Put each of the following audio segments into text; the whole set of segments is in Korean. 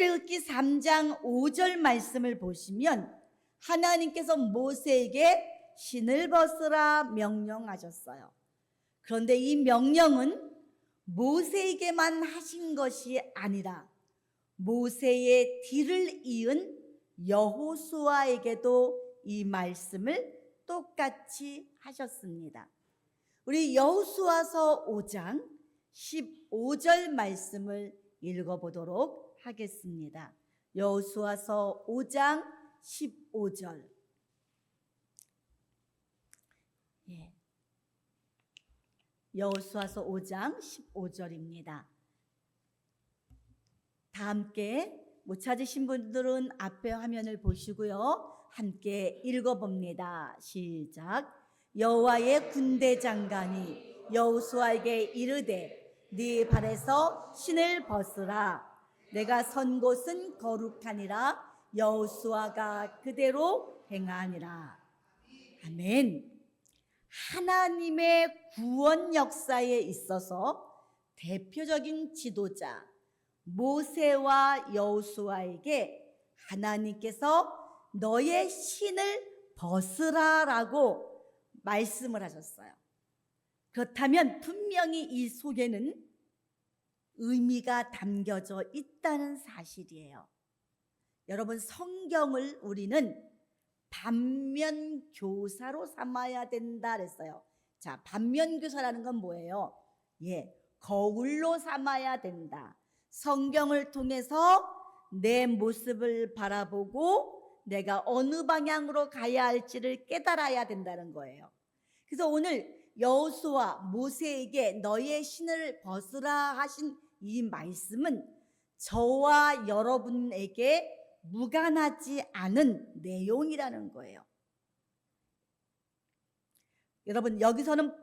출애굽기 3장 5절 말씀을 보시면 하나님께서 모세에게 신을 벗으라 명령하셨어요. 그런데 이 명령은 모세에게만 하신 것이 아니라 모세의 뒤를 이은 여호수아에게도 이 말씀을 똑같이 하셨습니다. 우리 여호수아서 5장 15절 말씀을 읽어보도록 하겠습니다. 여호수아서 5장 15절. 여호수아서 5장 15절입니다. 다 함께 못 찾으신 분들은 앞에 화면을 보시고요. 함께 읽어봅니다. 시작. 여호와의 군대 장관이 여호수아에게 이르되 네 발에서 신을 벗으라. 내가 선 곳은 거룩하니라. 여호수아가 그대로 행하니라. 아멘. 하나님의 구원 역사에 있어서 대표적인 지도자 모세와 여호수아에게 하나님께서 너의 신을 벗으라라고 말씀을 하셨어요. 그렇다면 분명히 이 속에는 의미가 담겨져 있다는 사실이에요. 여러분, 성경을 우리는 반면교사로 삼아야 된다 그랬어요. 자, 반면교사라는 건 뭐예요? 거울로 삼아야 된다. 성경을 통해서 내 모습을 바라보고 내가 어느 방향으로 가야 할지를 깨달아야 된다는 거예요. 그래서 오늘 여호수아 모세에게 너의 신을 벗으라 하신 이 말씀은 저와 여러분에게 무관하지 않은 내용이라는 거예요. 여러분, 여기서는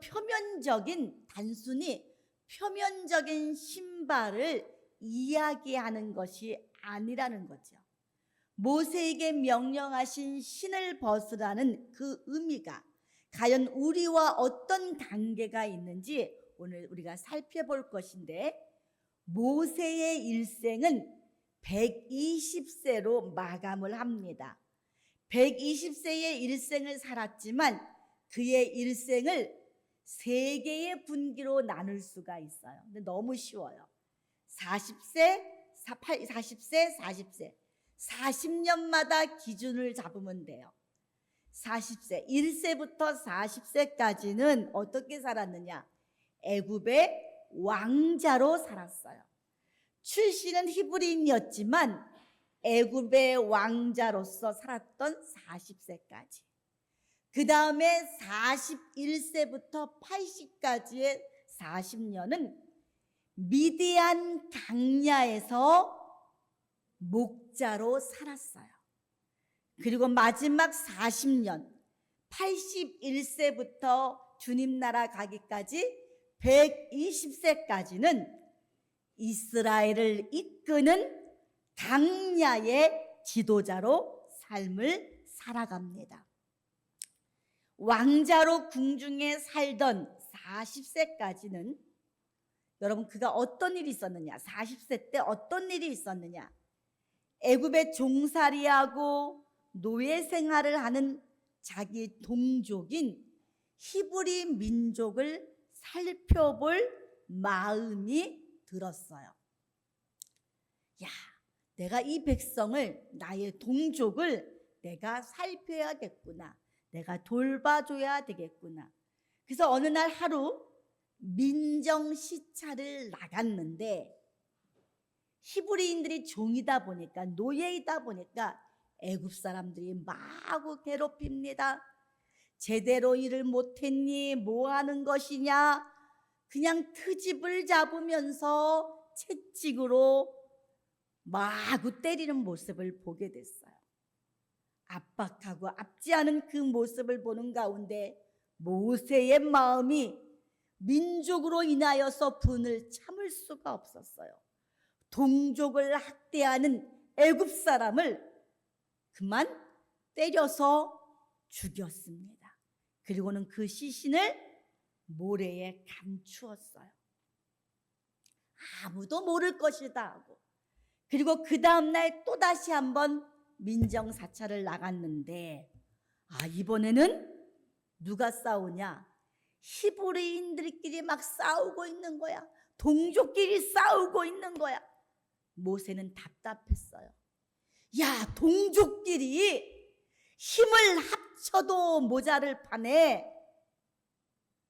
단순히 표면적인 신발을 이야기하는 것이 아니라는 거죠. 모세에게 명령하신 신을 벗으라는 그 의미가 과연 우리와 어떤 관계가 있는지 오늘 우리가 살펴볼 것인데, 모세의 일생은 120세로 마감을 합니다. 120세의 일생을 살았지만 그의 일생을 세 개의 분기로 나눌 수가 있어요. 근데 너무 쉬워요. 40세, 40세, 40년마다 기준을 잡으면 돼요. 40세, 1세부터 40세까지는 어떻게 살았느냐? 애굽의 왕자로 살았어요. 출신은 히브리인이었지만 애굽의 왕자로서 살았던 40세까지. 그 다음에 41세부터 80까지의 40년은 미디안 강야에서 목자로 살았어요. 그리고 마지막 40년, 81세부터 주님 나라 가기까지 120세까지는 이스라엘을 이끄는 강야의 지도자로 삶을 살아갑니다. 왕자로 궁중에 살던 40세까지는 여러분, 그가 어떤 일이 있었느냐? 40세 때 어떤 일이 있었느냐? 애굽에 종살이하고 노예 생활을 하는 자기 동족인 히브리 민족을 살펴볼 마음이 들었어요. 야, 내가 이 백성을, 나의 동족을 내가 살펴야겠구나. 내가 돌봐줘야 되겠구나. 그래서 어느 날 하루 민정 시차를 나갔는데, 히브리인들이 종이다 보니까, 노예이다 보니까 애굽 사람들이 마구 괴롭힙니다. 제대로 일을 못했니? 뭐 하는 것이냐? 그냥 트집을 잡으면서 채찍으로 마구 때리는 모습을 보게 됐어요. 압박하고 압제하는 그 모습을 보는 가운데 모세의 마음이 민족으로 인하여서 분을 참을 수가 없었어요. 동족을 학대하는 애굽 사람을 그만 때려서 죽였습니다. 그리고는 그 시신을 모래에 감추었어요. 아무도 모를 것이다 하고. 그리고 그 다음날 또다시 한번 민정사찰을 나갔는데 이번에는 누가 싸우냐? 히브리인들끼리 막 싸우고 있는 거야. 동족끼리 싸우고 있는 거야. 모세는 답답했어요. 야, 동족끼리 힘을 합쳐도 모자를 판에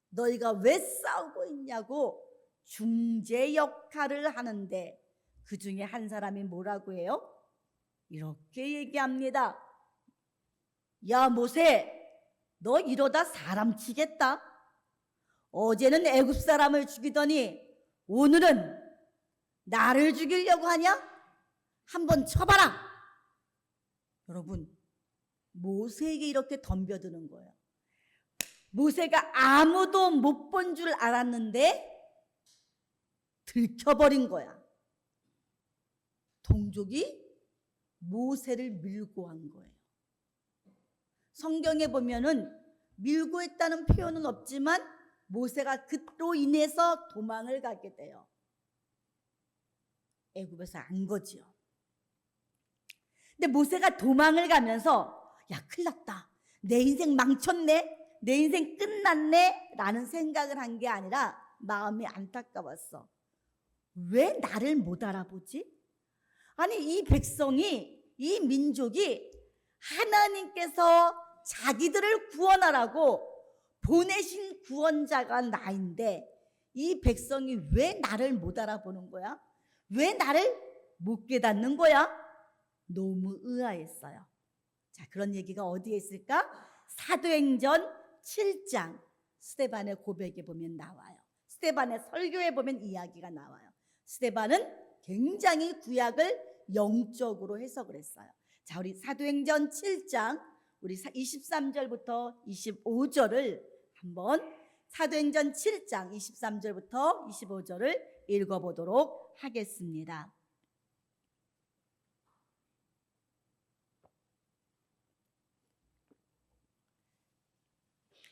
너희가 왜 싸우고 있냐고 중재 역할을 하는데 그 중에 한 사람이 뭐라고 해요? 이렇게 얘기합니다. 야, 모세, 너 이러다 사람 치겠다. 어제는 애굽 사람을 죽이더니 오늘은 나를 죽이려고 하냐? 한번 쳐봐라. 여러분, 모세에게 이렇게 덤벼드는 거예요. 모세가 아무도 못 본 줄 알았는데 들켜버린 거야. 동족이 모세를 밀고 한 거예요. 성경에 보면은 밀고 했다는 표현은 없지만 모세가 그로 인해서 도망을 가게 돼요. 애굽에서 안 거지요. 근데 모세가 도망을 가면서 야, 큰일 났다. 내 인생 망쳤네. 내 인생 끝났네. 라는 생각을 한 게 아니라 마음이 안타까웠어. 왜 나를 못 알아보지? 아니, 이 백성이, 이 민족이 하나님께서 자기들을 구원하라고 보내신 구원자가 나인데 이 백성이 왜 나를 못 알아보는 거야? 왜 나를 못 깨닫는 거야? 너무 의아했어요. 자, 그런 얘기가 어디에 있을까? 사도행전 7장 스데반의 고백에 보면 나와요. 스데반의 설교에 보면 이야기가 나와요. 스데반은 굉장히 구약을 영적으로 해석을 했어요. 자, 우리 사도행전 7장 우리 23절부터 25절을 한번 사도행전 7장 23절부터 25절을 읽어보도록 하겠습니다.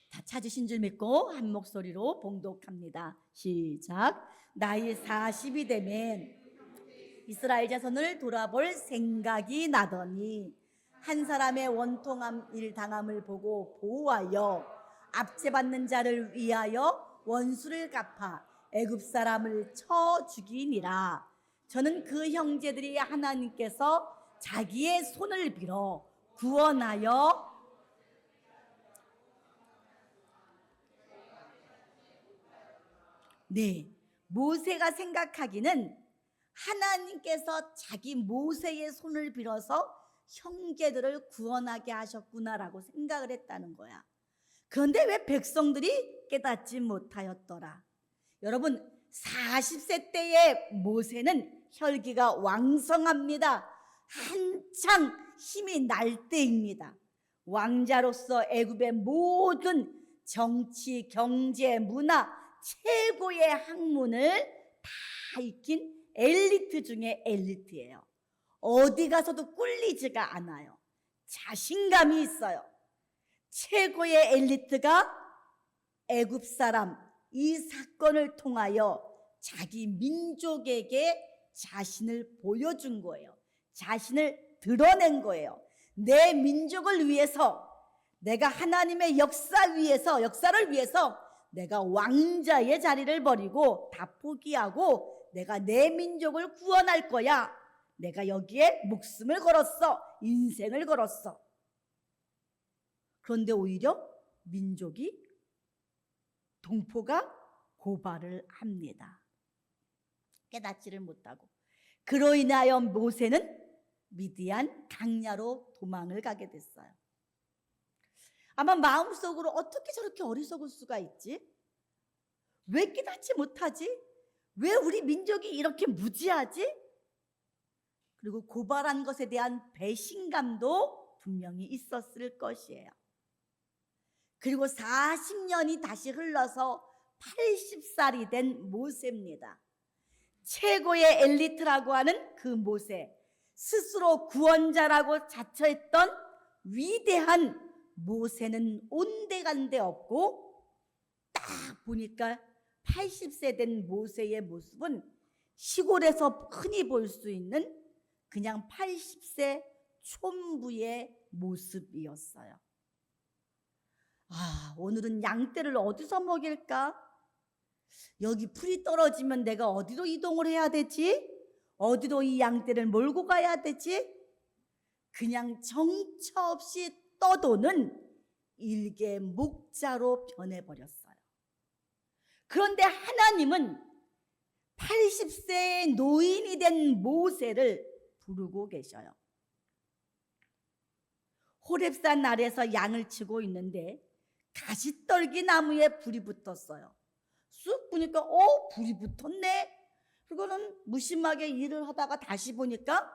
다 찾으신 줄 믿고 한 목소리로 봉독합니다. 시작. 나이 40이 되면 이스라엘 자손을 돌아볼 생각이 나더니 한 사람의 원통함 일 당함을 보고 보호하여 압제받는 자를 위하여 원수를 갚아 애굽 사람을 쳐 죽이니라. 저는 그 형제들이 하나님께서 자기의 손을 빌어 구원하여 모세가 생각하기는 하나님께서 자기 모세의 손을 빌어서 형제들을 구원하게 하셨구나라고 생각을 했다는 거야. 그런데 왜 백성들이 깨닫지 못하였더라? 여러분, 40세 때의 모세는 혈기가 왕성합니다. 한창 힘이 날 때입니다. 왕자로서 애굽의 모든 정치, 경제, 문화 최고의 학문을 다 익힌 엘리트 중에 엘리트예요. 어디 가서도 꿀리지가 않아요. 자신감이 있어요. 최고의 엘리트가 애굽 사람 이 사건을 통하여 자기 민족에게 자신을 보여준 거예요. 자신을 드러낸 거예요. 내 민족을 위해서, 내가 하나님의 역사를 위해서 내가 왕자의 자리를 버리고 다 포기하고 내가 내 민족을 구원할 거야. 내가 여기에 목숨을 걸었어. 인생을 걸었어. 그런데 오히려 민족이, 동포가 고발을 합니다. 깨닫지를 못하고. 그로 인하여 모세는 미디안 강야로 도망을 가게 됐어요. 아마 마음속으로 어떻게 저렇게 어리석을 수가 있지? 왜 깨닫지 못하지? 왜 우리 민족이 이렇게 무지하지? 그리고 고발한 것에 대한 배신감도 분명히 있었을 것이에요. 그리고 40년이 다시 흘러서 80살이 된 모세입니다. 최고의 엘리트라고 하는 그 모세, 스스로 구원자라고 자처했던 위대한 모세는 온데간데 없고 딱 보니까 80세 된 모세의 모습은 시골에서 흔히 볼 수 있는 그냥 80세 촌부의 모습이었어요. 오늘은 양떼를 어디서 먹일까? 여기 풀이 떨어지면 내가 어디로 이동을 해야 되지? 어디로 이 양떼를 몰고 가야 되지? 그냥 정처 없이 떠도는 일개 목자로 변해버렸어요. 그런데 하나님은 80세의 노인이 된 모세를 부르고 계셔요. 호렙산 아래서 양을 치고 있는데 가시떨기 나무에 불이 붙었어요. 쑥 보니까 불이 붙었네. 그거는 무심하게 일을 하다가 다시 보니까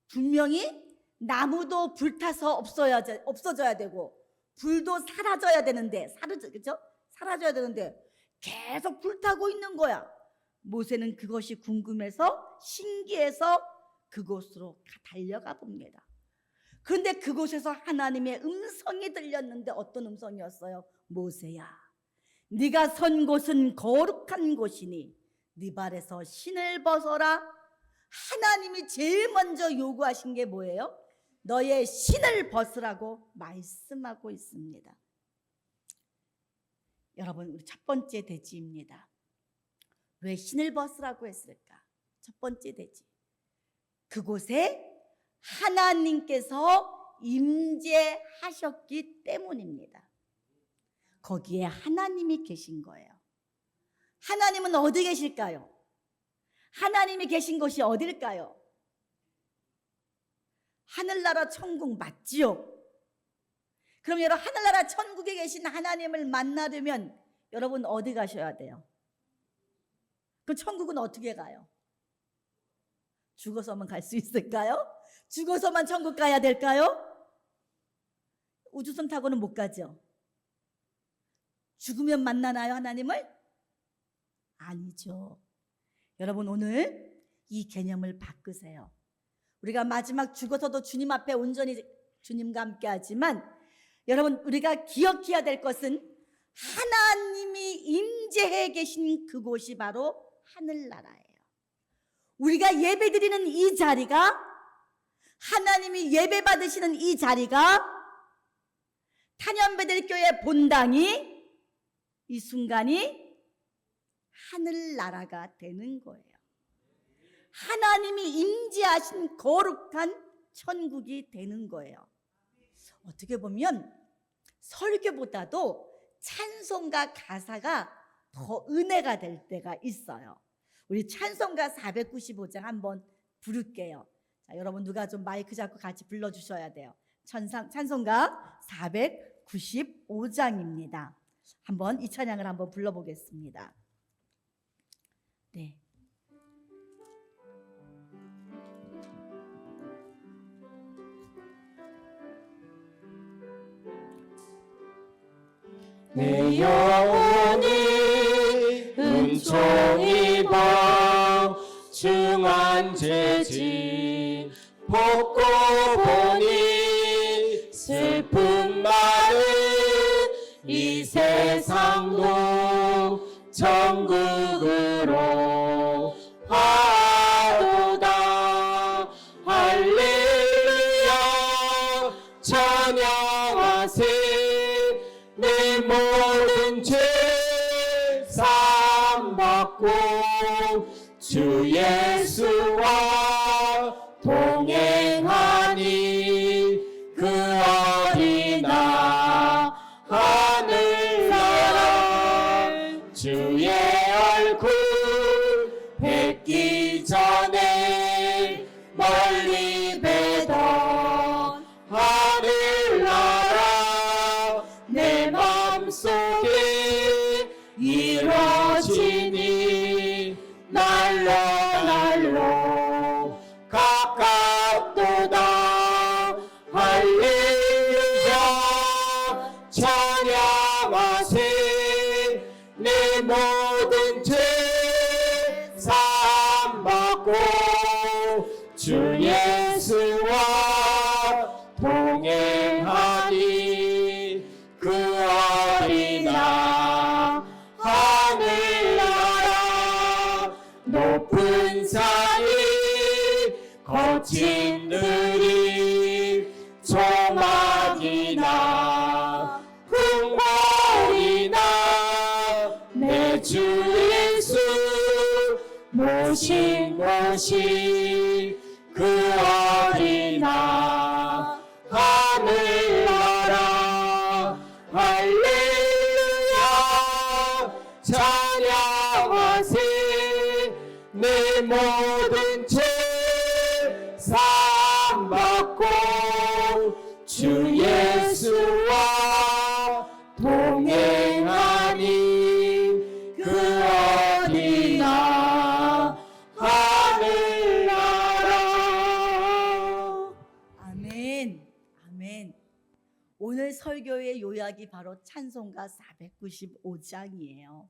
분명히 나무도 불타서 없어져야 되고 불도 사라져야 되는데 그죠? 사라져야 되는데 계속 불타고 있는 거야. 모세는 그것이 궁금해서 신기해서 그곳으로 달려가 봅니다. 그런데 그곳에서 하나님의 음성이 들렸는데 어떤 음성이었어요? 모세야, 네가 선 곳은 거룩한 곳이니 네 발에서 신을 벗어라. 하나님이 제일 먼저 요구하신 게 뭐예요? 너의 신을 벗으라고 말씀하고 있습니다. 여러분, 우리 첫 번째 대지입니다. 왜 신을 벗으라고 했을까? 첫 번째 대지, 그곳에 하나님께서 임재하셨기 때문입니다. 거기에 하나님이 계신 거예요. 하나님은 어디 계실까요? 하나님이 계신 곳이 어딜까요? 하늘나라 천국 맞지요? 그럼 여러분, 하늘나라 천국에 계신 하나님을 만나려면 여러분 어디 가셔야 돼요? 그 천국은 어떻게 가요? 죽어서만 갈 수 있을까요? 죽어서만 천국 가야 될까요? 우주선 타고는 못 가죠. 죽으면 만나나요, 하나님을? 아니죠. 여러분, 오늘 이 개념을 바꾸세요. 우리가 마지막 죽어서도 주님 앞에 온전히 주님과 함께 하지만 여러분, 우리가 기억해야 될 것은 하나님이 임재해 계신 그곳이 바로 하늘나라예요. 우리가 예배드리는 이 자리가, 하나님이 예배 받으시는 이 자리가, 탄현베델교회 본당이, 이 순간이 하늘나라가 되는 거예요. 하나님이 임재하신 거룩한 천국이 되는 거예요. 어떻게 보면 설교보다도 찬송가 가사가 더 은혜가 될 때가 있어요. 우리 찬송가 495장 한번 부를게요. 자, 여러분 누가 좀 마이크 잡고 같이 불러주셔야 돼요. 찬송가 495장입니다. 한번 이 찬양을 한번 불러보겠습니다. 네. 내 영혼이 은총이 방중한 죄진 벗고 보니 슬픔 많은 이 세상도 천국으로 하도다. 할렐루야 찬양하세. 내 모든 죄 사함받고 주 예수와 동행하니 그 어린아 하늘나라 주의 얼굴 뵙기 전에 멀리 뵈던 하늘나라 내 맘속에 이루어지니 날로 날로 가깝도다. 할렐루야 찬양하세. 내 모든 죄 사함받고 주 예수와 동행하니 그 어린아 하늘나라 높은 산이 신들이 조막이나 궁궐이나 내 주 예수 모신 곳이 그 어디나 하늘나라 할렐루야 찬양하세 내 모든 죄 사함받고 주 예수와 동행하니 그 어디나 하늘나라. 아멘. 아멘. 오늘 설교의 요약이 바로 찬송가 495장이에요.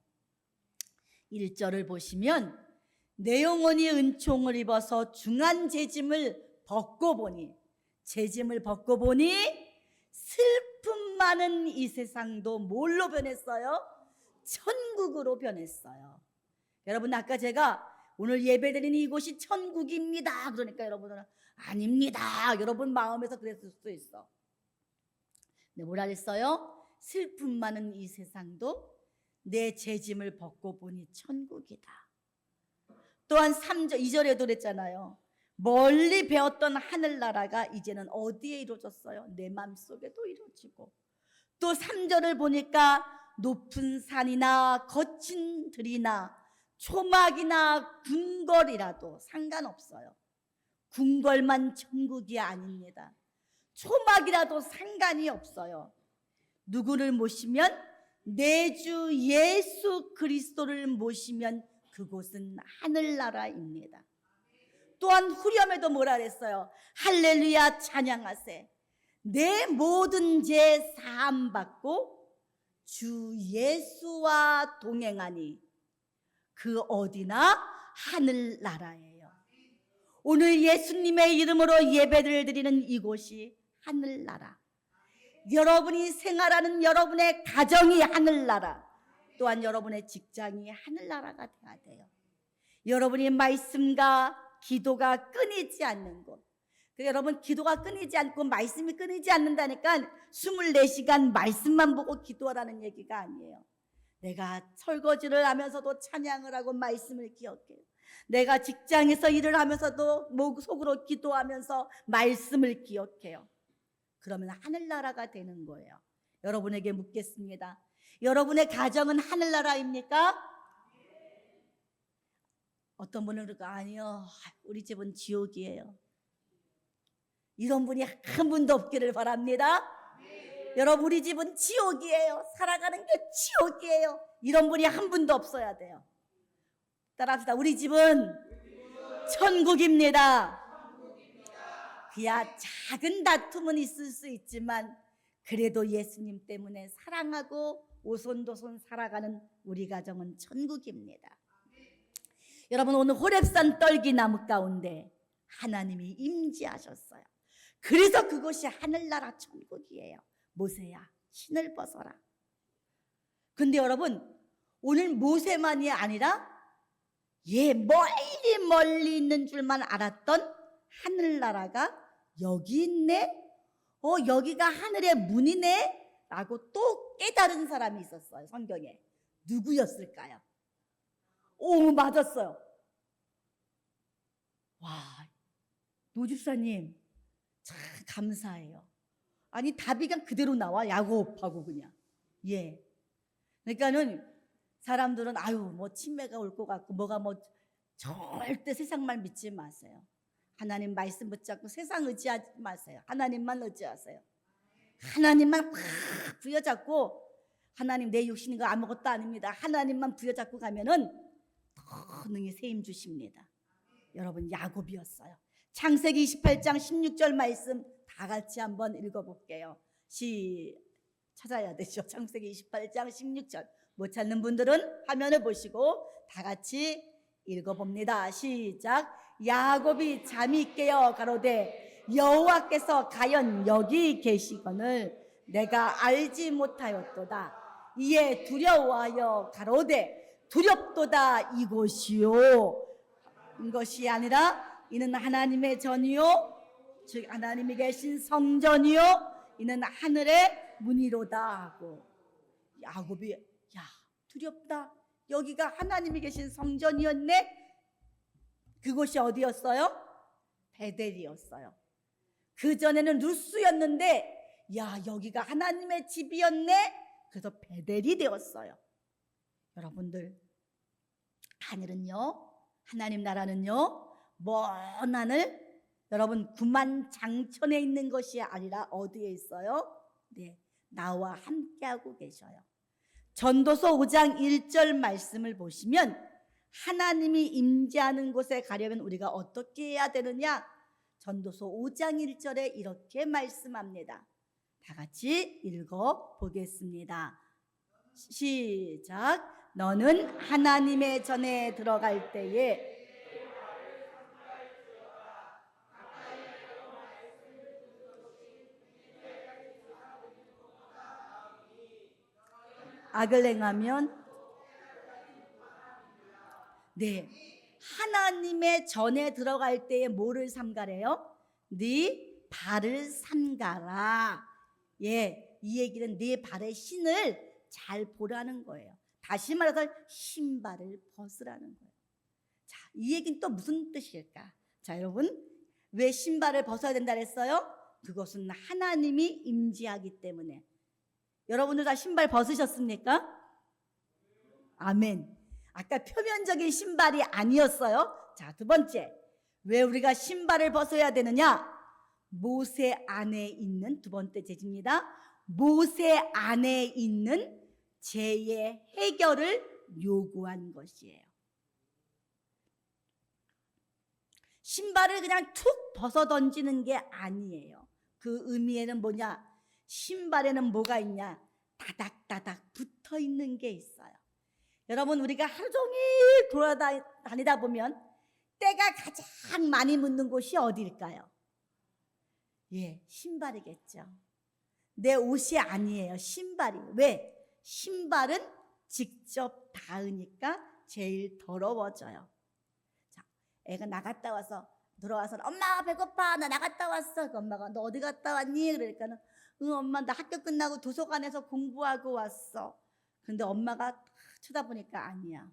1절을 보시면 내 영혼이 은총을 입어서 중한 재짐을 벗고 보니 슬픔 많은 이 세상도 뭘로 변했어요? 천국으로 변했어요. 여러분, 아까 제가 오늘 예배드리는 이곳이 천국입니다 그러니까 여러분은 아닙니다, 여러분 마음에서 그랬을 수도 있어. 근데 뭐라 그랬어요? 슬픔 많은 이 세상도 내 재짐을 벗고 보니 천국이다. 또한 3절, 2절에도 그랬잖아요. 멀리 배웠던 하늘나라가 이제는 어디에 이루어졌어요? 내 마음속에도 이루어지고. 또 3절을 보니까 높은 산이나 거친 들이나 초막이나 궁궐이라도 상관없어요. 궁궐만 천국이 아닙니다. 초막이라도 상관이 없어요. 누구를 모시면, 내 주 예수 그리스도를 모시면 그곳은 하늘나라입니다. 또한 후렴에도 뭐라 그랬어요? 할렐루야 찬양하세 내 모든 죄 사함받고 주 예수와 동행하니 그 어디나 하늘나라예요. 오늘 예수님의 이름으로 예배를 드리는 이곳이 하늘나라. 여러분이 생활하는 여러분의 가정이 하늘나라, 또한 여러분의 직장이 하늘나라가 돼야 돼요. 여러분이 말씀과 기도가 끊이지 않는 곳. 여러분, 기도가 끊이지 않고 말씀이 끊이지 않는다니까 24시간 말씀만 보고 기도하라는 얘기가 아니에요. 내가 설거지를 하면서도 찬양을 하고 말씀을 기억해요. 내가 직장에서 일을 하면서도 속으로 기도하면서 말씀을 기억해요. 그러면 하늘나라가 되는 거예요. 여러분에게 묻겠습니다. 여러분의 가정은 하늘나라입니까? 어떤 분은 그러고 아니요, 우리 집은 지옥이에요. 이런 분이 한 분도 없기를 바랍니다. 여러분, 우리 집은 지옥이에요. 살아가는 게 지옥이에요. 이런 분이 한 분도 없어야 돼요. 따라합시다. 우리 집은 천국입니다. 그야 작은 다툼은 있을 수 있지만 그래도 예수님 때문에 사랑하고 오손도손 살아가는 우리 가정은 천국입니다. 여러분, 오늘 호렙산 떨기나무 가운데 하나님이 임재하셨어요. 그래서 그곳이 하늘나라 천국이에요. 모세야, 신을 벗어라. 근데 여러분, 오늘 모세만이 아니라 멀리 멀리 있는 줄만 알았던 하늘나라가 여기 있네? 여기가 하늘의 문이네? 라고 또 깨달은 사람이 있었어요, 성경에. 누구였을까요? 오, 맞았어요. 와, 노집사님 참 감사해요. 아니, 답이 그냥 그대로 나와. 야곱하고 그냥. 예. 그러니까는 사람들은 뭐 치매가 올 것 같고 뭐가 절대 세상만 믿지 마세요. 하나님 말씀 붙잡고 세상 의지하지 마세요. 하나님만 의지하세요. 하나님만 확 부여잡고, 하나님 내 육신인 거 아무것도 아닙니다. 하나님만 부여잡고 가면은 더 능히 세임 주십니다. 여러분, 야곱이었어요. 창세기 28장 16절 말씀 다 같이 한번 읽어볼게요. 찾아야 되죠. 창세기 28장 16절. 못 찾는 분들은 화면을 보시고 다 같이 읽어봅니다. 시작. 야곱이 잠이 깨어 가로되 여호와께서 과연 여기 계시거늘 내가 알지 못하였도다. 이에 두려워하여 가로되 두렵도다 이곳이요. 이것이 아니라 이는 하나님의 전이요 즉 하나님이 계신 성전이요 이는 하늘의 문이로다 하고, 야곱이 야 두렵다. 여기가 하나님이 계신 성전이었네. 그곳이 어디였어요? 베델이었어요. 그전에는 루스였는데 야 여기가 하나님의 집이었네. 그래서 베델이 되었어요. 여러분들, 하늘은요, 하나님 나라는요, 먼 하늘, 여러분 구만장천에 있는 것이 아니라 어디에 있어요? 네, 나와 함께하고 계셔요. 전도서 5장 1절 말씀을 보시면 하나님이 임재하는 곳에 가려면 우리가 어떻게 해야 되느냐? 전도서 5장 1절에 이렇게 말씀합니다. 다 같이 읽어 보겠습니다. 시작. 너는 하나님의 전에 들어갈 때에 악을 행하면, 네, 하나님의 전에 들어갈 때에 뭐를 삼가래요? 네 발을 삼가라. 예, 이 얘기는 네 발의 신을 잘 보라는 거예요. 다시 말해서 신발을 벗으라는 거예요. 자, 이 얘기는 또 무슨 뜻일까? 자, 여러분, 왜 신발을 벗어야 된다 그랬어요? 그것은 하나님이 임재하기 때문에. 여러분들 다 신발 벗으셨습니까? 아멘. 아까 표면적인 신발이 아니었어요. 자, 두 번째, 왜 우리가 신발을 벗어야 되느냐? 모세 안에 있는, 두 번째 제지입니다. 모세 안에 있는 죄의 해결을 요구한 것이에요. 신발을 그냥 툭 벗어 던지는 게 아니에요. 그 의미에는 뭐냐? 신발에는 뭐가 있냐? 다닥다닥 붙어 있는 게 있어요. 여러분, 우리가 하루 종일 돌아다니다 보면 때가 가장 많이 묻는 곳이 어디일까요? 예, 신발이겠죠. 내 옷이 아니에요, 신발이. 왜? 신발은 직접 닿으니까 제일 더러워져요. 자, 애가 나갔다 와서 들어와서 엄마 배고파, 나 나갔다 왔어. 그 엄마가 너 어디 갔다 왔니? 그러니까는 응 엄마 나 학교 끝나고 도서관에서 공부하고 왔어. 근데 엄마가 딱 쳐다보니까 아니야.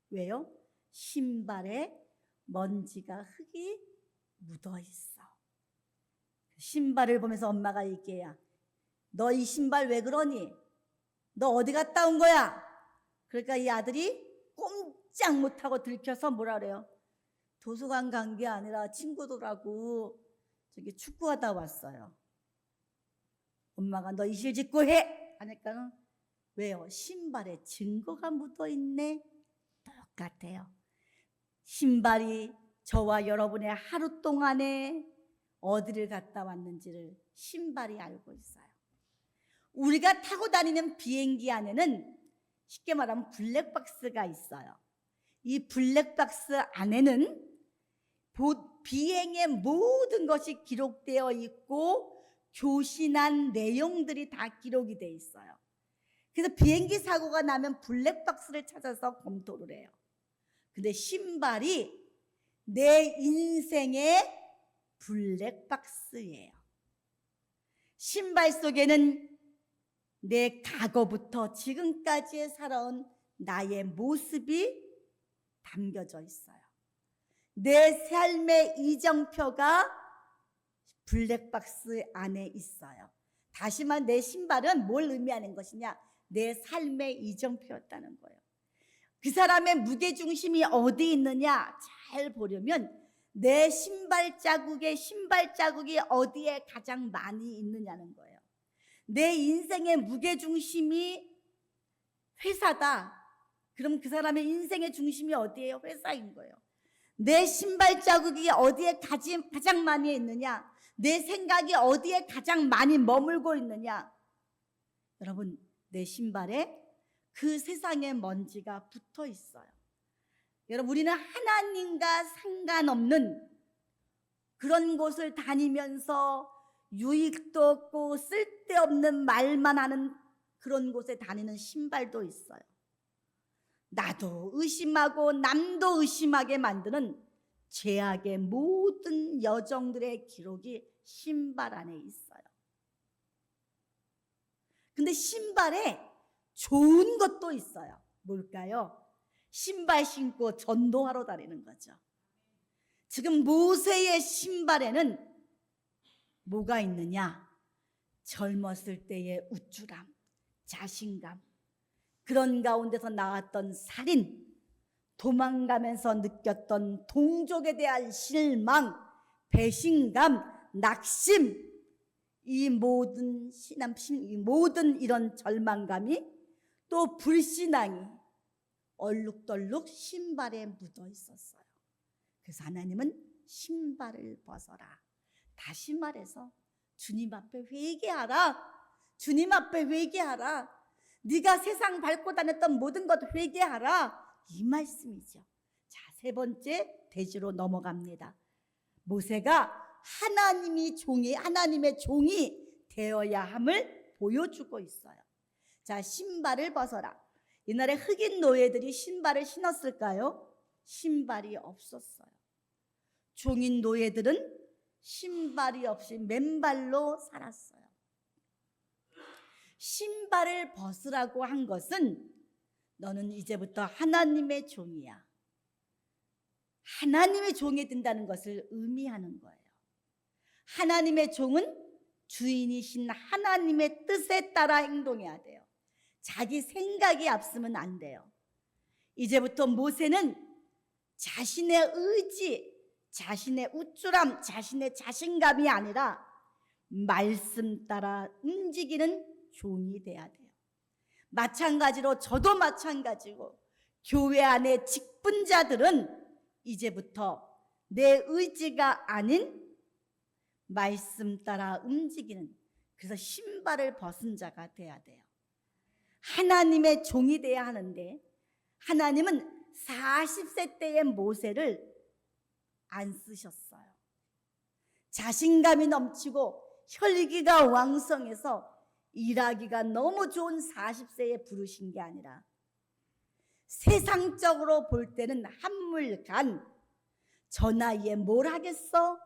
왜요? 신발에 먼지가 흙이 묻어 있어. 신발을 보면서 엄마가 얘기해요. 너 이 신발 왜 그러니? 너 어디 갔다 온 거야? 그러니까 이 아들이 꼼짝 못하고 들켜서 뭐라 그래요? 도서관 간 게 아니라 친구들하고 저기 축구하다 왔어요. 엄마가 너 이실 짓고 해! 하니까는 왜요? 신발에 증거가 묻어 있네. 똑같아요. 신발이 저와 여러분의 하루 동안에 어디를 갔다 왔는지를 신발이 알고 있어요. 우리가 타고 다니는 비행기 안에는 쉽게 말하면 블랙박스가 있어요. 이 블랙박스 안에는 비행의 모든 것이 기록되어 있고 교신한 내용들이 다 기록이 되어 있어요. 그래서 비행기 사고가 나면 블랙박스를 찾아서 검토를 해요. 근데 신발이 내 인생의 블랙박스예요. 신발 속에는 내 과거부터 지금까지 살아온 나의 모습이 담겨져 있어요. 내 삶의 이정표가 블랙박스 안에 있어요. 다시 말해 내 신발은 뭘 의미하는 것이냐? 내 삶의 이정표였다는 거예요. 그 사람의 무게중심이 어디 있느냐? 잘 보려면 내 신발 자국이 어디에 가장 많이 있느냐는 거예요. 내 인생의 무게중심이 회사다. 그럼 그 사람의 인생의 중심이 어디예요? 회사인 거예요. 내 신발 자국이 어디에 가장 많이 있느냐? 내 생각이 어디에 가장 많이 머물고 있느냐? 여러분, 내 신발에 그 세상의 먼지가 붙어 있어요. 여러분, 우리는 하나님과 상관없는 그런 곳을 다니면서 유익도 없고 쓸데없는 말만 하는 그런 곳에 다니는 신발도 있어요. 나도 의심하고 남도 의심하게 만드는 죄악의 모든 여정들의 기록이 신발 안에 있어요. 근데 신발에 좋은 것도 있어요. 뭘까요? 신발 신고 전도하러 다니는 거죠. 지금 모세의 신발에는 뭐가 있느냐? 젊었을 때의 우쭐함, 자신감, 그런 가운데서 나왔던 살인, 도망가면서 느꼈던 동족에 대한 실망, 배신감, 낙심, 이 모든 이 모든 이런 절망감이 또 불신앙이 얼룩덜룩 신발에 묻어 있었어요. 그래서 하나님은 신발을 벗어라. 다시 말해서 주님 앞에 회개하라. 주님 앞에 회개하라. 네가 세상 밟고 다녔던 모든 것 회개하라. 이 말씀이죠. 자, 세 번째 대지로 넘어갑니다. 모세가 하나님의 종이 되어야 함을 보여주고 있어요. 자, 신발을 벗어라. 옛날에 흑인 노예들이 신발을 신었을까요? 신발이 없었어요. 종인 노예들은 신발이 없이 맨발로 살았어요. 신발을 벗으라고 한 것은 너는 이제부터 하나님의 종이야. 하나님의 종이 된다는 것을 의미하는 거예요. 하나님의 종은 주인이신 하나님의 뜻에 따라 행동해야 돼요. 자기 생각이 앞서면 안 돼요. 이제부터 모세는 자신의 의지, 자신의 우쭐함, 자신의 자신감이 아니라 말씀 따라 움직이는 종이 돼야 돼요. 마찬가지로 저도 마찬가지고 교회 안에 직분자들은 이제부터 내 의지가 아닌 말씀 따라 움직이는, 그래서 신발을 벗은 자가 돼야 돼요. 하나님의 종이 돼야 하는데 하나님은 40세 때의 모세를 안 쓰셨어요. 자신감이 넘치고 혈기가 왕성해서 일하기가 너무 좋은 40세에 부르신 게 아니라 세상적으로 볼 때는 한물간 저 나이에 뭘 하겠어?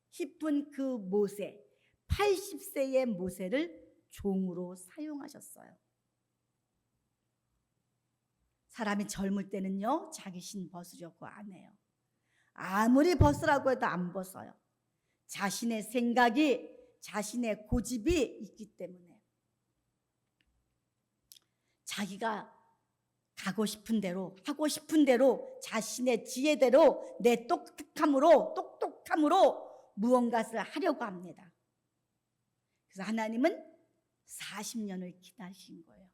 싶은 그 모세, 80세의 모세를 종으로 사용하셨어요. 사람이 젊을 때는요, 자기 신 벗으려고 안 해요. 아무리 벗으라고 해도 안 벗어요. 자신의 생각이, 자신의 고집이 있기 때문에 자기가 가고 싶은 대로, 하고 싶은 대로, 자신의 지혜대로, 내 똑똑함으로 무언가를 하려고 합니다. 그래서 하나님은 40년을 기다리신 거예요.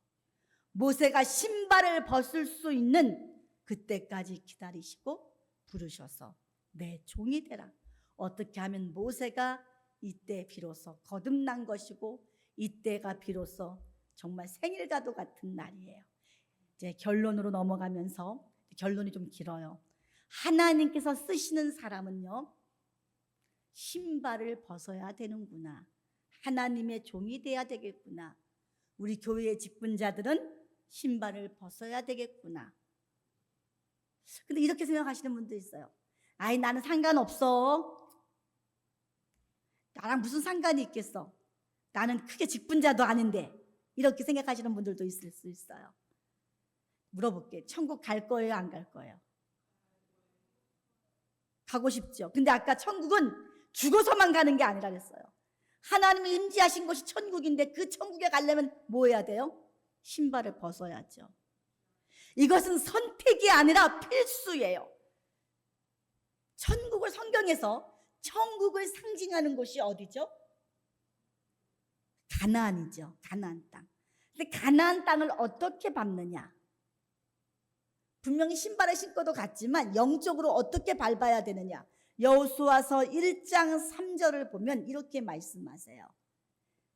모세가 신발을 벗을 수 있는 그때까지 기다리시고 부르셔서 내 종이 되라. 어떻게 하면 모세가 이때 비로소 거듭난 것이고 이때가 비로소 정말 생일과도 같은 날이에요. 이제 결론으로 넘어가면서, 결론이 좀 길어요. 하나님께서 쓰시는 사람은요, 신발을 벗어야 되는구나. 하나님의 종이 돼야 되겠구나. 우리 교회의 직분자들은 신발을 벗어야 되겠구나. 근데 이렇게 생각하시는 분도 있어요. 아이, 나는 상관없어. 나랑 무슨 상관이 있겠어. 나는 크게 직분자도 아닌데. 이렇게 생각하시는 분들도 있을 수 있어요. 물어볼게. 천국 갈 거예요, 안 갈 거예요? 가고 싶죠. 근데 아까 천국은 죽어서만 가는 게 아니라 그랬어요. 하나님이 임재하신 곳이 천국인데 그 천국에 가려면 뭐 해야 돼요? 신발을 벗어야죠. 이것은 선택이 아니라 필수예요. 천국을, 성경에서 천국을 상징하는 곳이 어디죠? 가나안이죠. 가나안 땅. 근데 가나안 땅을 어떻게 밟느냐? 분명히 신발을 신고도 갔지만 영적으로 어떻게 밟아야 되느냐? 여호수아서 1장 3절을 보면 이렇게 말씀하세요.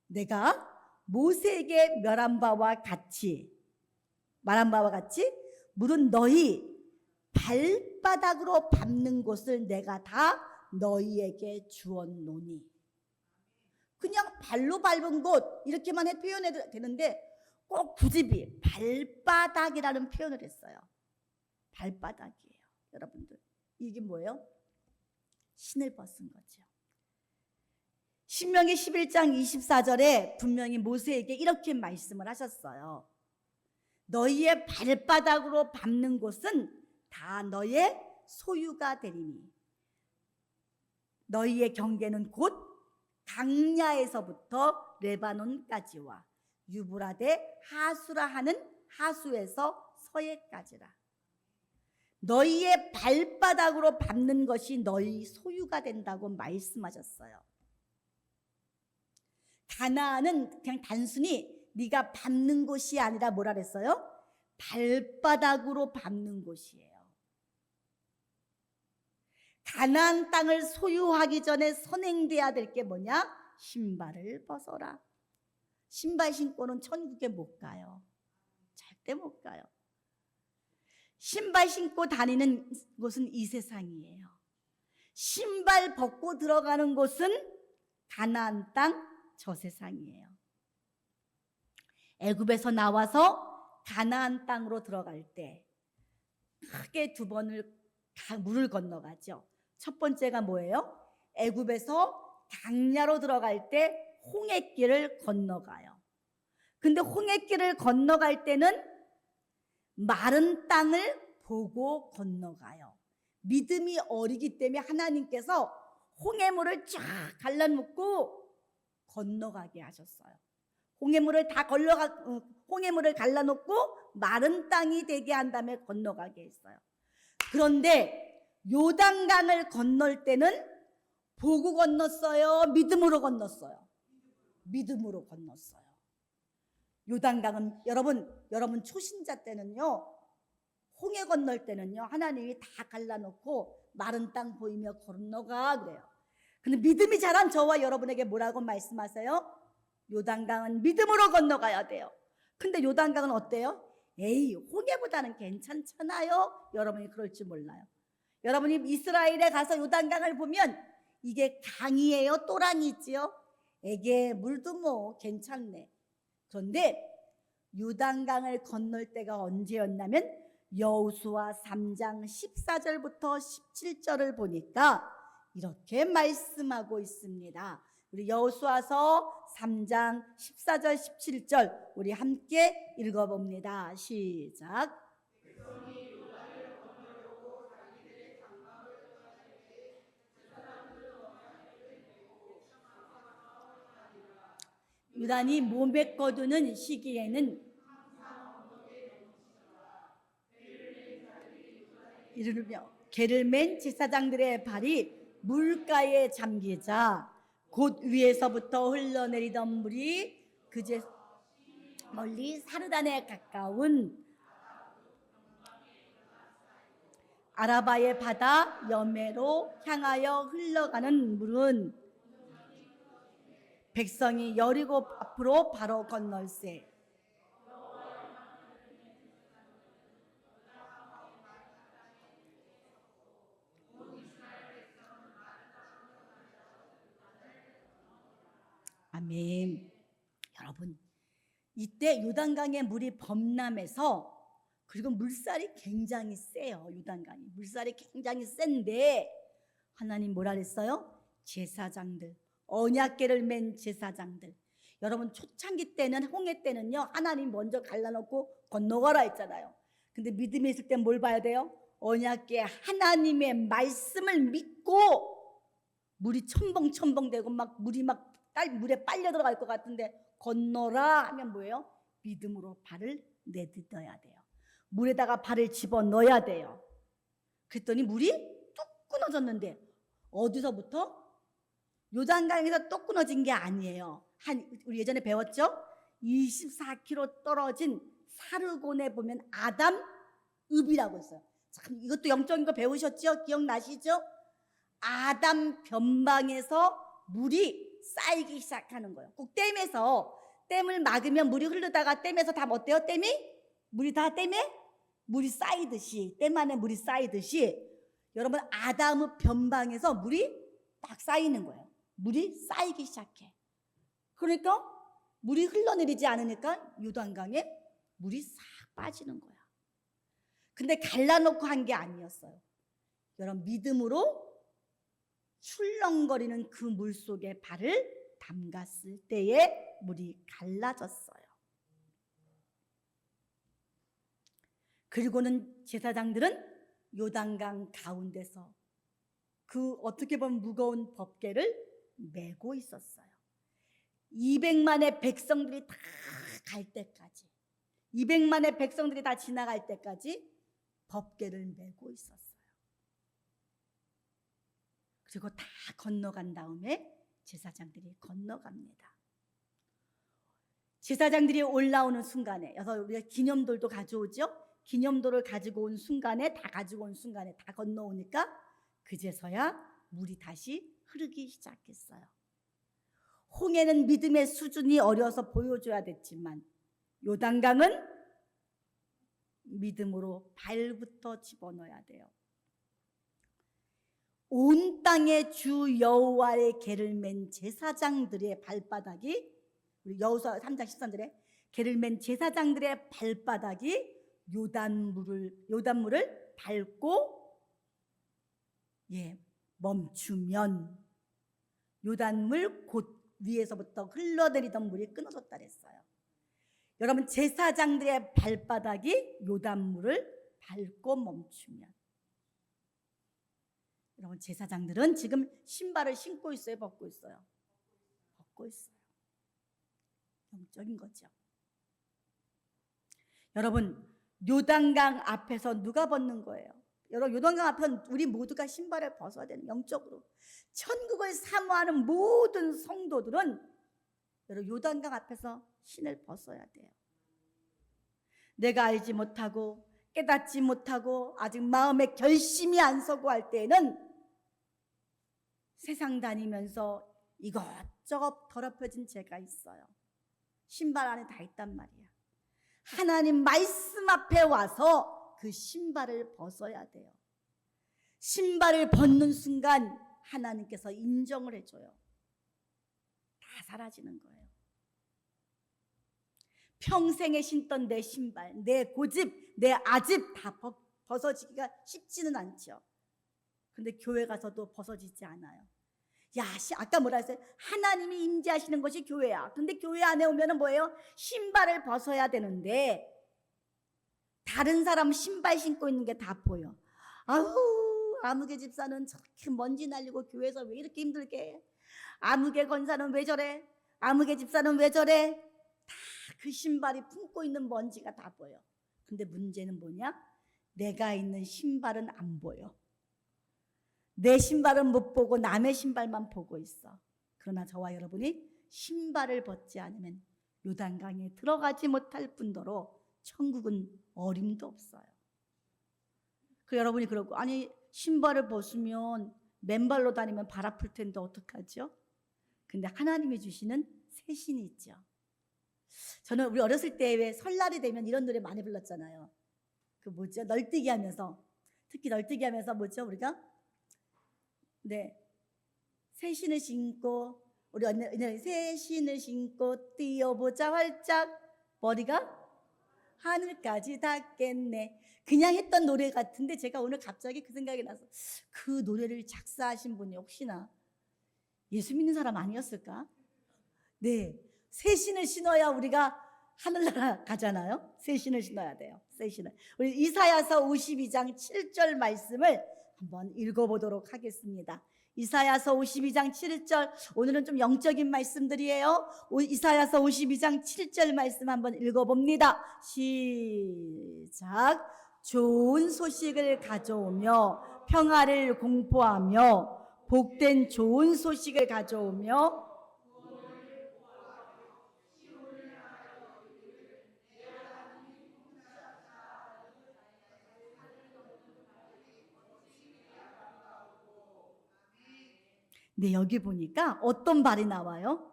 내가 모세에게 말한 바와 같이 물은 너희 발바닥으로 밟는 곳을 내가 다 너희에게 주었노니. 그냥 발로 밟은 곳 이렇게만 표현해도 되는데 꼭 굳이 발바닥이라는 표현을 했어요. 발바닥이에요, 여러분들. 이게 뭐예요? 신을 벗은 거죠. 신명기 11장 24절에 분명히 모세에게 이렇게 말씀을 하셨어요. 너희의 발바닥으로 밟는 곳은 다 너의 소유가 되리니 너희의 경계는 곧 강야에서부터 레바논까지와 유브라데 하수라 하는 하수에서 서해까지라. 너희의 발바닥으로 밟는 것이 너희 소유가 된다고 말씀하셨어요. 가나안은 그냥 단순히 네가 밟는 곳이 아니라 뭐라 그랬어요? 발바닥으로 밟는 곳이에요. 가나안 땅을 소유하기 전에 선행돼야 될 게 뭐냐? 신발을 벗어라. 신발 신고는 천국에 못 가요. 절대 못 가요. 신발 신고 다니는 곳은 이 세상이에요. 신발 벗고 들어가는 곳은 가나안 땅 저 세상이에요. 애굽에서 나와서 가나안 땅으로 들어갈 때 크게 두 번을 물을 건너가죠. 첫 번째가 뭐예요? 애굽에서 강야로 들어갈 때 홍해길을 건너가요. 근데 홍해길을 건너갈 때는 마른 땅을 보고 건너가요. 믿음이 어리기 때문에 하나님께서 홍해물을 쫙 갈라놓고 건너가게 하셨어요. 홍해물을 갈라놓고 마른 땅이 되게 한 다음에 건너가게 했어요. 그런데 요단강을 건널 때는 보고 건넜어요? 믿음으로 건넜어요? 믿음으로 건넜어요. 요단강은 여러분 초신자 때는요, 홍해 건널 때는요, 하나님이 다 갈라놓고 마른 땅 보이며 건너가 그래요. 근데 믿음이 자란 저와 여러분에게 뭐라고 말씀하세요? 요단강은 믿음으로 건너가야 돼요. 근데 요단강은 어때요? 에이, 홍해보다는 괜찮잖아요. 여러분이 그럴 줄 몰라요. 여러분이 이스라엘에 가서 요단강을 보면 이게 강이에요? 또랑이지요? 에게 물도 뭐 괜찮네. 그런데 요단강을 건널 때가 언제였냐면 여호수아 3장 14절부터 17절을 보니까 이렇게 말씀하고 있습니다. 우리 여호수아서 3장 14절 17절 우리 함께 읽어봅니다. 시작. 유단이 몸에 거두는 시기에는 이르며 개를 맨 제사장들의 발이 물가에 잠기자 곧 위에서부터 흘러내리던 물이 그제 멀리 사르단에 가까운 아라바의 바다 여매로 향하여 흘러가는 물은 백성이 여리고 앞으로 바로 건널세. 아멘. 여러분, 이때 요단강의 물이 범람해서 그리고 물살이 굉장히 세요. 요단강이 물살이 굉장히 센데 하나님 뭐라 그랬어요? 제사장들, 언약궤를 맨 제사장들. 여러분 초창기 때는 홍해 때는요 하나님 먼저 갈라놓고 건너가라 했잖아요. 근데 믿음이 있을 땐 뭘 봐야 돼요? 언약궤 하나님의 말씀을 믿고 물이 첨벙첨벙대고 막 물이 막 물에 빨려 들어갈 것 같은데 건너라 하면 뭐예요? 믿음으로 발을 내딛어야 돼요. 물에다가 발을 집어넣어야 돼요. 그랬더니 물이 뚝 끊어졌는데 어디서부터? 요단강에서 뚝 끊어진 게 아니에요. 우리 예전에 배웠죠? 24km 떨어진 사르곤에 보면 아담읍이라고 있어요. 참 이것도 영적인 거 배우셨죠? 기억나시죠? 아담 변방에서 물이 쌓이기 시작하는 거예요. 꼭 댐을 막으면 물이 흐르다가 댐에서 다 어때요? 물이 다 댐에 물이 쌓이듯이 댐 안에 물이 쌓이듯이 여러분 아담의 변방에서 물이 딱 쌓이는 거예요. 물이 쌓이기 시작해. 그러니까 물이 흘러내리지 않으니까 요단강에 물이 싹 빠지는 거야. 근데 갈라놓고 한 게 아니었어요. 여러분 믿음으로 출렁거리는 그 물 속에 발을 담갔을 때에 물이 갈라졌어요. 그리고는 제사장들은 요단강 가운데서 그 어떻게 보면 무거운 법궤를 메고 있었어요. 200만의 백성들이 다 갈 때까지, 200만의 백성들이 다 지나갈 때까지 법궤를 메고 있었어요. 그리고 다 건너간 다음에 제사장들이 건너갑니다. 제사장들이 올라오는 순간에, 여기서 우리가 기념돌도 가져오죠. 기념돌을 가지고 온 순간에, 다 가지고 온 순간에 다 건너오니까 그제서야 물이 다시 흐르기 시작했어요. 홍해는 믿음의 수준이 어려서 보여줘야 됐지만 요단강은 믿음으로 발부터 집어넣어야 돼요. 온 땅의 주 여호와의 계를 맨 제사장들의 발바닥이, 우리 여호수아 3장 13절에 계를 맨 제사장들의 발바닥이 요단물을 밟고 멈추면 요단물 곧 위에서부터 흘러내리던 물이 끊어졌다 그랬어요. 여러분 제사장들의 발바닥이 요단물을 밟고 멈추면, 여러분 제사장들은 지금 신발을 신고 있어요, 벗고 있어요? 벗고 있어요. 영적인 거죠. 여러분 요단강 앞에서 누가 벗는 거예요? 여러분 요단강 앞에서 우리 모두가 신발을 벗어야 되는, 영적으로 천국을 사모하는 모든 성도들은 여러분 요단강 앞에서 신을 벗어야 돼요. 내가 알지 못하고 깨닫지 못하고 아직 마음에 결심이 안 서고 할 때에는 세상 다니면서 이것저것 더럽혀진 죄가 있어요. 신발 안에 다 있단 말이야. 하나님 말씀 앞에 와서 그 신발을 벗어야 돼요. 신발을 벗는 순간 하나님께서 인정을 해줘요. 다 사라지는 거예요. 평생에 신던 내 신발, 내 고집, 내 아집 다 벗어지기가 쉽지는 않죠. 근데 교회 가서도 벗어지지 않아요. 아까 뭐라 했어요? 하나님이 임재하시는 것이 교회야. 근데 교회 안에 오면은 뭐예요? 신발을 벗어야 되는데 다른 사람 신발 신고 있는 게 다 보여. 아우, 아무개 집사는 저렇게 먼지 날리고 교회에서 왜 이렇게 힘들게 해? 아무개 권사는 왜 저래? 아무개 집사는 왜 저래? 다 그 신발이 품고 있는 먼지가 다 보여. 근데 문제는 뭐냐? 내가 있는 신발은 안 보여. 내 신발은 못 보고 남의 신발만 보고 있어. 그러나 저와 여러분이 신발을 벗지 않으면 요단강에 들어가지 못할 뿐더러 천국은 어림도 없어요. 그 여러분이 그러고, 아니 신발을 벗으면 맨발로 다니면 발 아플 텐데 어떡하죠? 근데 하나님이 주시는 새 신이 있죠. 저는 우리 어렸을 때 왜 설날이 되면 이런 노래 많이 불렀잖아요. 그 뭐죠? 널뛰기 하면서, 특히 널뛰기 하면서 뭐죠 우리가? 새 신을 신고, 우리 언니 새 신을 신고 뛰어보자 활짝 머리가 하늘까지 닿겠네. 그냥 했던 노래 같은데 제가 오늘 갑자기 그 생각이 나서, 그 노래를 작사하신 분이 혹시나 예수 믿는 사람 아니었을까? 새 신을 신어야 우리가 하늘나라 가잖아요. 새 신을 신어야 돼요. 새 신을. 우리 이사야서 52장 7절 말씀을 한번 읽어보도록 하겠습니다. 이사야서 52장 7절, 오늘은 좀 영적인 말씀들이에요. 이사야서 52장 7절 말씀 한번 읽어봅니다. 시작. 좋은 소식을 가져오며 평화를 공포하며 복된 좋은 소식을 가져오며 여기 보니까 어떤 발이 나와요?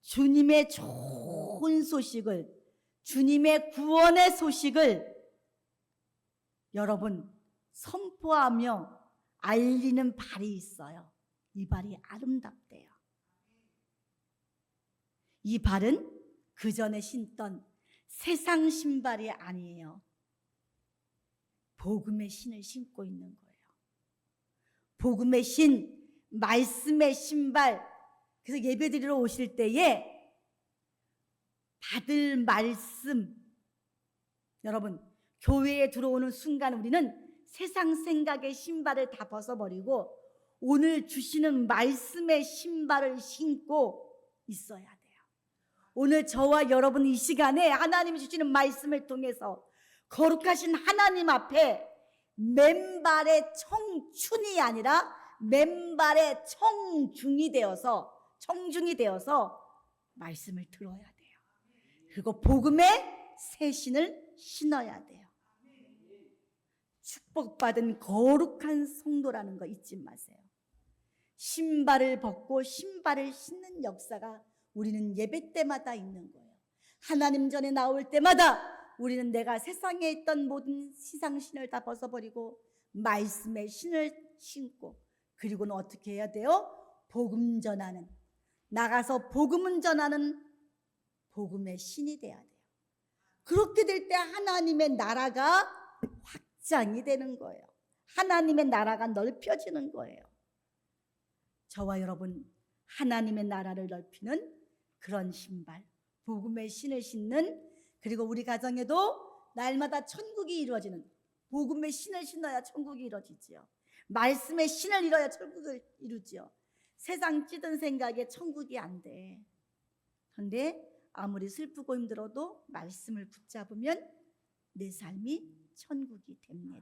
주님의 좋은 소식을, 주님의 구원의 소식을 여러분 선포하며 알리는 발이 있어요. 이 발이 아름답대요. 이 발은 그 전에 신던 세상 신발이 아니에요. 복음의 신을 신고 있는 거예요. 복음의 신, 말씀의 신발. 그래서 예배드리러 오실 때에 받을 말씀, 여러분 교회에 들어오는 순간 우리는 세상 생각의 신발을 다 벗어버리고 오늘 주시는 말씀의 신발을 신고 있어야 돼요. 오늘 저와 여러분 이 시간에 하나님이 주시는 말씀을 통해서 거룩하신 하나님 앞에 맨발의 청춘이 아니라 맨발의 청중이 되어서 말씀을 들어야 돼요. 그리고 복음의 새 신을 신어야 돼요. 축복받은 거룩한 성도라는 거 잊지 마세요. 신발을 벗고 신발을 신는 역사가 우리는 예배 때마다 있는 거예요. 하나님 전에 나올 때마다 우리는 내가 세상에 있던 모든 시상신을 다 벗어버리고 말씀의 신을 신고, 그리고는 어떻게 해야 돼요? 복음 전하는, 나가서 복음을 전하는 복음의 신이 돼야 돼요. 그렇게 될 때 하나님의 나라가 확장이 되는 거예요. 하나님의 나라가 넓혀지는 거예요. 저와 여러분 하나님의 나라를 넓히는 그런 신발, 복음의 신을 신는, 그리고 우리 가정에도 날마다 천국이 이루어지는, 복음의 신을 신어야 천국이 이루어지지요. 말씀의 신을 이뤄야 천국을 이루지요. 세상 찌든 생각에 천국이 안 돼. 그런데 아무리 슬프고 힘들어도 말씀을 붙잡으면 내 삶이 천국이 됩니다.